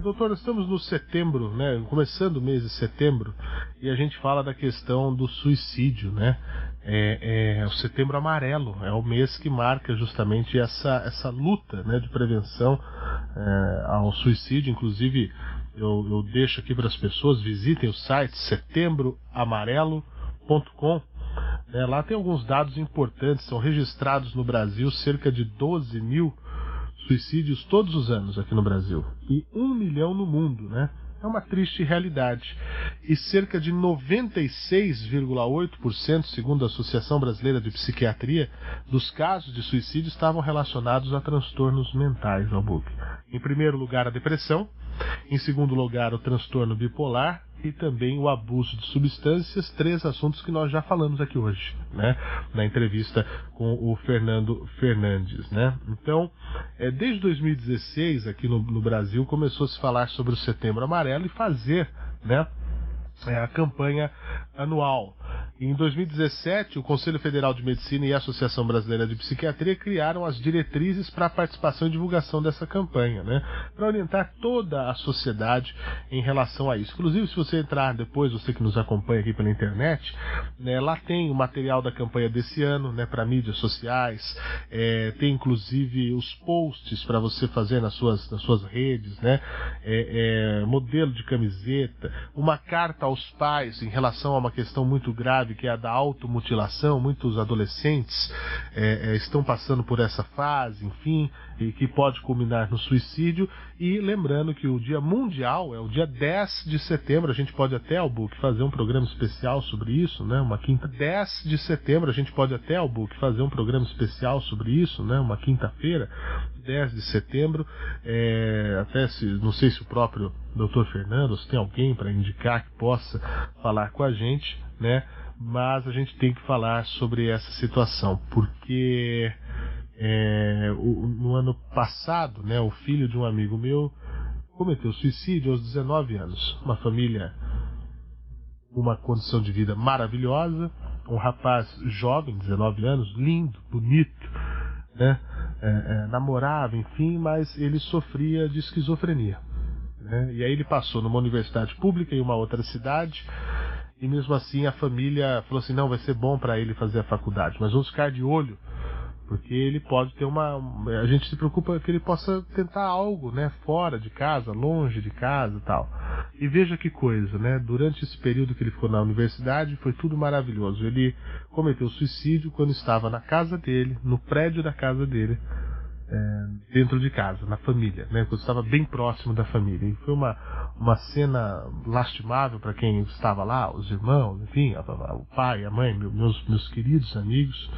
Doutor, estamos no setembro, né? Começando o mês de setembro, e a gente fala da questão do suicídio, né? O Setembro Amarelo é o mês que marca justamente essa luta, né, de prevenção ao suicídio. Inclusive, eu deixo aqui para as pessoas, visitem o site setembroamarelo.com. Lá tem alguns dados importantes, são registrados no Brasil cerca de 12 mil suicídios todos os anos aqui no Brasil, e 1 milhão no mundo, né? É uma triste realidade. E cerca de 96,8%, segundo a Associação Brasileira de Psiquiatria, dos casos de suicídio estavam relacionados a transtornos mentais, Albuquerque. Em primeiro lugar, a depressão. Em segundo lugar, o transtorno bipolar e também o abuso de substâncias, 3 assuntos que nós já falamos aqui hoje, né, na entrevista com o Fernando Fernandes, né? Então, desde 2016 aqui no Brasil começou a se falar sobre o Setembro Amarelo e fazer, né, a campanha anual. Em 2017, o Conselho Federal de Medicina e a Associação Brasileira de Psiquiatria criaram as diretrizes para a participação e divulgação dessa campanha, né, para orientar toda a sociedade em relação a isso. Inclusive, se você entrar depois, você que nos acompanha aqui pela internet, né, lá tem o material da campanha desse ano, né, para mídias sociais, tem inclusive os posts para você fazer nas suas redes, né, modelo de camiseta, uma carta aos pais em relação a uma questão muito grave, que é a da automutilação. Muitos adolescentes estão passando por essa fase, enfim, e que pode culminar no suicídio. E lembrando que o Dia Mundial é o dia 10 de setembro, a gente pode até, Albuquerque, fazer um programa especial sobre isso, né, uma quinta. 10 de setembro, a gente pode até, Albuquerque, fazer um programa especial sobre isso, né, uma quinta-feira, 10 de setembro, até não sei se o próprio Dr. Fernando, se tem alguém para indicar que possa falar com a gente, né, mas a gente tem que falar sobre essa situação, porque no ano passado, né, o filho de um amigo meu cometeu suicídio aos 19 anos. Uma família, uma condição de vida maravilhosa, um rapaz jovem, 19 anos, lindo, bonito, né, namorava, enfim, mas ele sofria de esquizofrenia, né, e aí ele passou numa universidade pública em uma outra cidade. E mesmo assim a família falou assim, não, vai ser bom para ele fazer a faculdade, mas vamos ficar de olho, porque ele pode ter a gente se preocupa que ele possa tentar algo, né, fora de casa, longe de casa e tal. E veja que coisa, né, durante esse período que ele ficou na universidade foi tudo maravilhoso. Ele cometeu suicídio quando estava na casa dele, no prédio da casa dele, dentro de casa, na família, né, quando estava bem próximo da família. E foi uma cena lastimável para quem estava lá, os irmãos, enfim, o pai, a mãe, meus queridos amigos.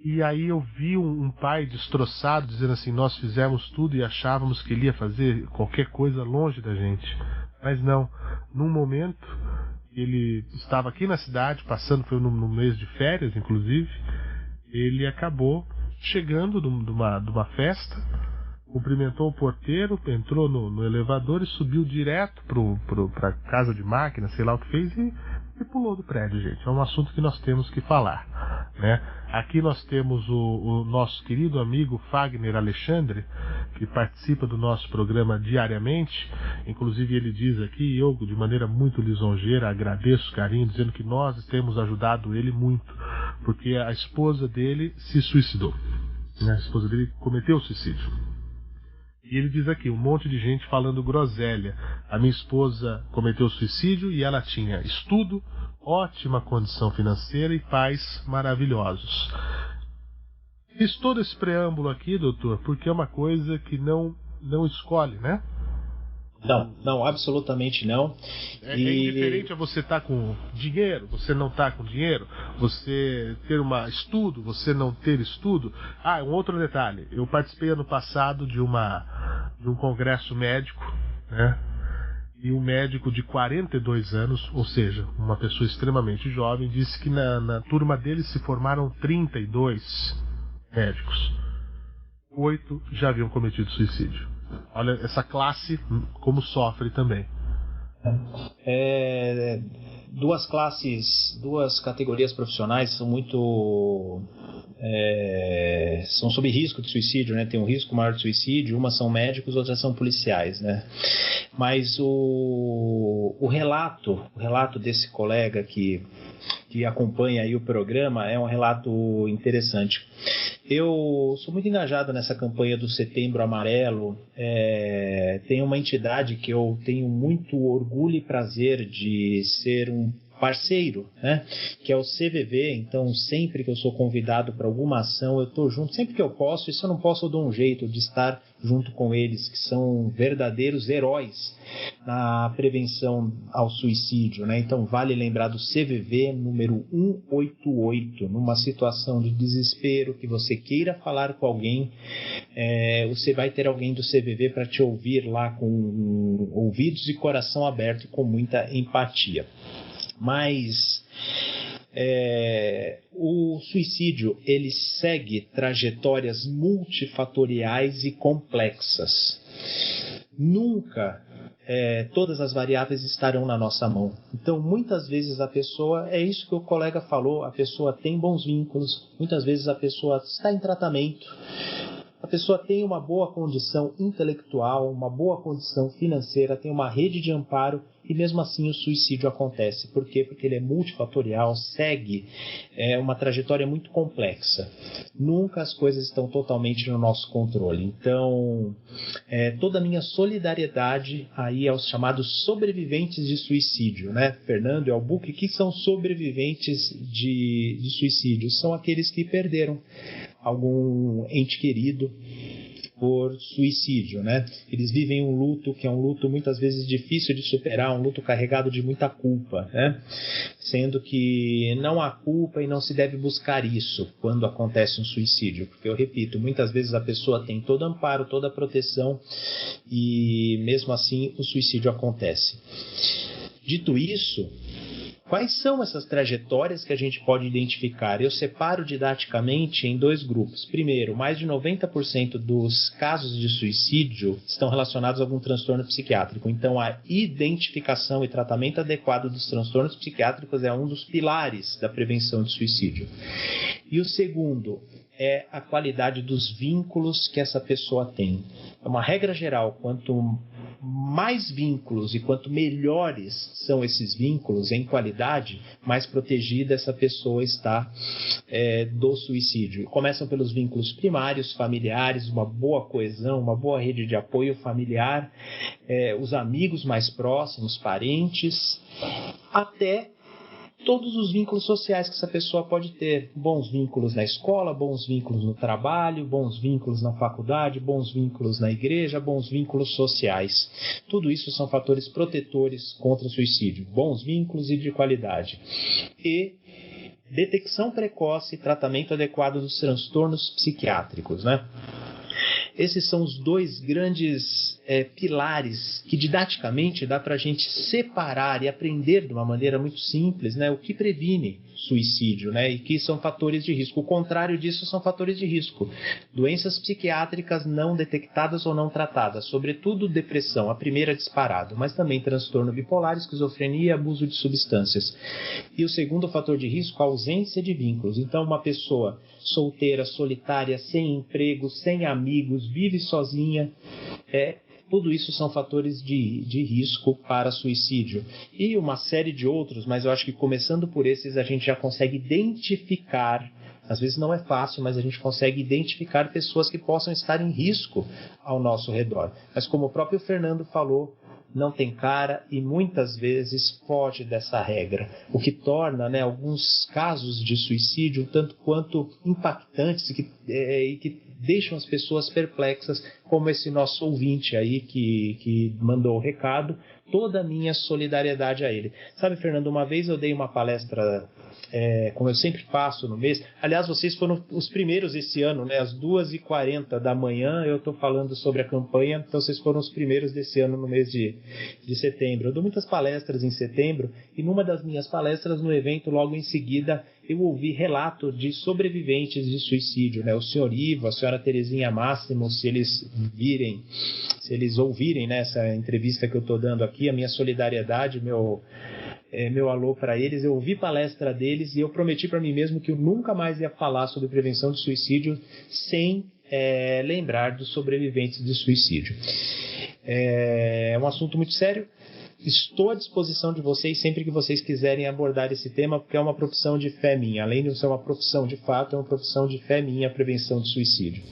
E aí eu vi um pai destroçado dizendo assim, nós fizemos tudo e achávamos que ele ia fazer qualquer coisa longe da gente, mas não. Num momento ele estava aqui na cidade, passando, foi no mês de férias inclusive, ele acabou chegando de uma festa, cumprimentou o porteiro, entrou no elevador e subiu direto para casa de máquina, sei lá o que fez, e pulou do prédio, gente. É um assunto que nós temos que falar, né? Aqui nós temos o nosso querido amigo Fagner Alexandre, que participa do nosso programa diariamente. Inclusive ele diz aqui, eu de maneira muito lisonjeira agradeço o carinho, dizendo que nós temos ajudado ele muito, porque a esposa dele se suicidou, né? A esposa dele cometeu suicídio. E ele diz aqui, um monte de gente falando groselha. A minha esposa cometeu suicídio e ela tinha estudo, ótima condição financeira e pais maravilhosos. Fiz todo esse preâmbulo aqui, doutor, porque é uma coisa que não escolhe, né? Não, absolutamente não. É indiferente a você estar com dinheiro, você não estar com dinheiro, você ter estudo, você não ter estudo. Um outro detalhe, eu participei ano passado de um congresso médico, né? E um médico de 42 anos, ou seja, uma pessoa extremamente jovem, disse que na turma dele se formaram 32 médicos. 8 já haviam cometido suicídio. Olha essa classe como sofre também. duas categorias profissionais são muito são sob risco de suicídio, né? Tem um risco maior de suicídio, umas são médicos, outras são policiais, né? Mas o relato desse colega que acompanha aí o programa é um relato interessante. Eu sou muito engajado nessa campanha do Setembro Amarelo. Tem uma entidade que eu tenho muito orgulho e prazer de ser um parceiro, né? Que é o CVV. Então, sempre que eu sou convidado para alguma ação, eu estou junto, sempre que eu posso. E se eu não posso, eu dou um jeito de estar junto com eles, que são verdadeiros heróis na prevenção ao suicídio, né? Então, vale lembrar do CVV número 188, numa situação de desespero, que você queira falar com alguém, você vai ter alguém do CVV para te ouvir lá com ouvidos e coração aberto e com muita empatia. Mas o suicídio, ele segue trajetórias multifatoriais e complexas. Nunca todas as variáveis estarão na nossa mão. Então, muitas vezes a pessoa, é isso que o colega falou, a pessoa tem bons vínculos, muitas vezes a pessoa está em tratamento, a pessoa tem uma boa condição intelectual, uma boa condição financeira, tem uma rede de amparo, e mesmo assim o suicídio acontece. Por quê? Porque ele é multifatorial, segue uma trajetória muito complexa. Nunca as coisas estão totalmente no nosso controle. Então, toda a minha solidariedade aí aos chamados sobreviventes de suicídio, né? Fernando e Albuquerque, que são sobreviventes de suicídio? São aqueles que perderam algum ente querido por suicídio, né? Eles vivem um luto que é um luto muitas vezes difícil de superar, um luto carregado de muita culpa, né? Sendo que não há culpa e não se deve buscar isso quando acontece um suicídio, porque eu repito, muitas vezes a pessoa tem todo amparo, toda proteção e mesmo assim o suicídio acontece. Dito isso, quais são essas trajetórias que a gente pode identificar? Eu separo didaticamente em dois grupos. Primeiro, mais de 90% dos casos de suicídio estão relacionados a algum transtorno psiquiátrico. Então, a identificação e tratamento adequado dos transtornos psiquiátricos é um dos pilares da prevenção de suicídio. E o segundo é a qualidade dos vínculos que essa pessoa tem. É uma regra geral, quanto mais vínculos e quanto melhores são esses vínculos em qualidade, mais protegida essa pessoa está do suicídio. Começam pelos vínculos primários, familiares, uma boa coesão, uma boa rede de apoio familiar, os amigos mais próximos, parentes, até todos os vínculos sociais que essa pessoa pode ter. Bons vínculos na escola, bons vínculos no trabalho, bons vínculos na faculdade, bons vínculos na igreja, bons vínculos sociais. Tudo isso são fatores protetores contra o suicídio. Bons vínculos e de qualidade. E detecção precoce e tratamento adequado dos transtornos psiquiátricos, né? Esses são os dois grandes pilares que didaticamente dá para a gente separar e aprender de uma maneira muito simples, né, o que previne suicídio, né, e que são fatores de risco. O contrário disso são fatores de risco. Doenças psiquiátricas não detectadas ou não tratadas, sobretudo depressão, a primeira disparado, mas também transtorno bipolar, esquizofrenia e abuso de substâncias. E o segundo fator de risco, a ausência de vínculos. Então, uma pessoa solteira, solitária, sem emprego, sem amigos, vive sozinha, tudo isso são fatores de risco para suicídio. E uma série de outros, mas eu acho que começando por esses a gente já consegue identificar, às vezes não é fácil, mas a gente consegue identificar pessoas que possam estar em risco ao nosso redor. Mas como o próprio Fernando falou, não tem cara e muitas vezes foge dessa regra, o que torna, né, alguns casos de suicídio um tanto quanto impactantes e que deixam as pessoas perplexas, como esse nosso ouvinte aí que mandou o recado. Toda a minha solidariedade a ele. Sabe, Fernando, uma vez eu dei uma palestra, como eu sempre faço no mês. Aliás, vocês foram os primeiros esse ano, né? Às 2h40 da manhã eu estou falando sobre a campanha, então vocês foram os primeiros desse ano no mês de setembro. Eu dou muitas palestras em setembro e numa das minhas palestras no evento, logo em seguida, eu ouvi relato de sobreviventes de suicídio, né? O senhor Ivo, a senhora Terezinha Máximo, se eles ouvirem, né, essa entrevista que eu estou dando aqui, a minha solidariedade, meu alô para eles. Eu ouvi palestra deles e eu prometi para mim mesmo que eu nunca mais ia falar sobre prevenção de suicídio sem lembrar dos sobreviventes de suicídio. É um assunto muito sério. Estou à disposição de vocês sempre que vocês quiserem abordar esse tema, porque é uma profissão de fé minha. Além de ser uma profissão de fato, é uma profissão de fé minha a prevenção de suicídio.